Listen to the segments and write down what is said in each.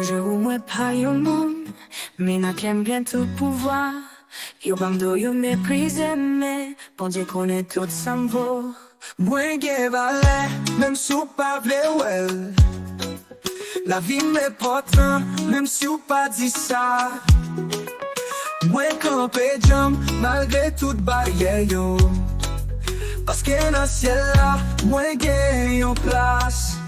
Je ne pas au monde, mais n'a qu'aime bien tout pouvoir. Yo bando yo méprise, mais bon Dieu connaît tout son beau. Moi qui valais, même si ou pas vle well. La vie me porte, même si ou pas dit ça. Moi campé jam, malgré toute barrière yo. Parce que dans ciel là, moi gagne en place.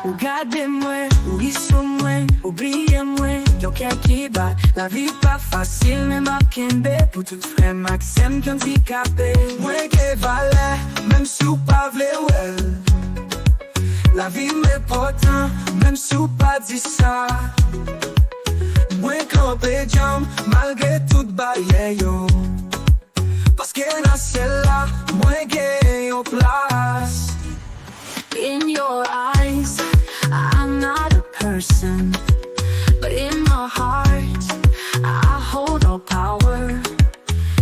Regardez-moi, où ils sont moi, oubliez-moi. Yo qu'un qui bat, la vie pas facile, mais ma kembe. Pour tout frère Maxime qui handicapé. Moi qui valais, même si ou pas vle well. La vie me porte, même si ou pas dit ça. Moi campé jam, malgré toute barrière yo. Parce que dans ciel là, moi gagne en place. In your eyes, I'm not a person, but in my heart, I hold all power.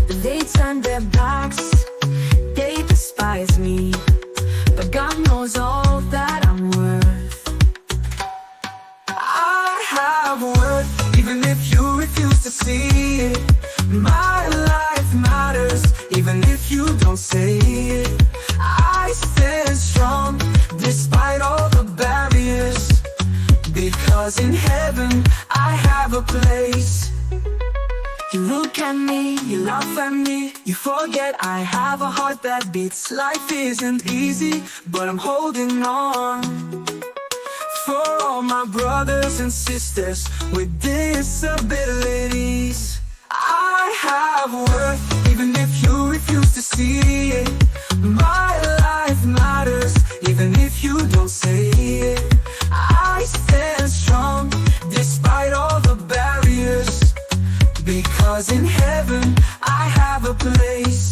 They turn their backs, they despise me, but God knows all that I'm worth. I have worth, even if you refuse to see it. My life matters, even if you don't say it. I stand strong, despite all the barriers. Because in heaven, I have a place. You look at me, you laugh at me, You forget I have a heart that beats. Life isn't easy, but I'm holding on. For all my brothers and sisters with disabilities, I have worth, even if you refuse to see it. My life matters, even if you don't say it. I stand strong, despite all the barriers. Because in heaven, I have a place.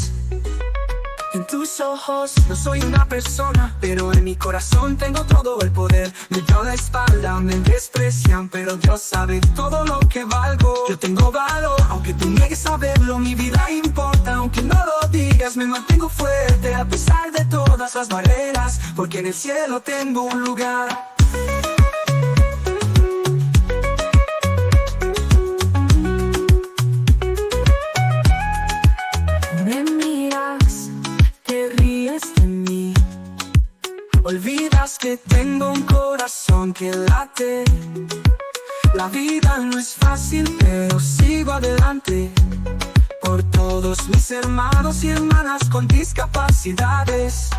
En tus ojos no soy una persona, pero en mi corazón tengo todo el poder. Me dio la espalda, me desprecian, pero Dios sabe todo lo que valgo. Yo tengo valor, aunque tú niegues a verlo, mi vida importa, aunque no lo digas. Me mantengo fuerte a pesar de todas las barreras, porque en el cielo tengo un lugar. me miras, te ríes de mí. Olvidas que tengo un corazón que late. La vida no es fácil, pero sigo adelante. Por todos mis hermanos y hermanas con discapacidades.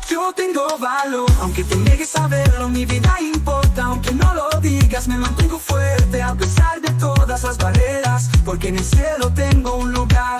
Yo tengo valor, aunque te niegues a verlo, mi vida importa, aunque no lo digas. Me mantengo fuerte a pesar de todas las barreras, porque en el cielo tengo un lugar.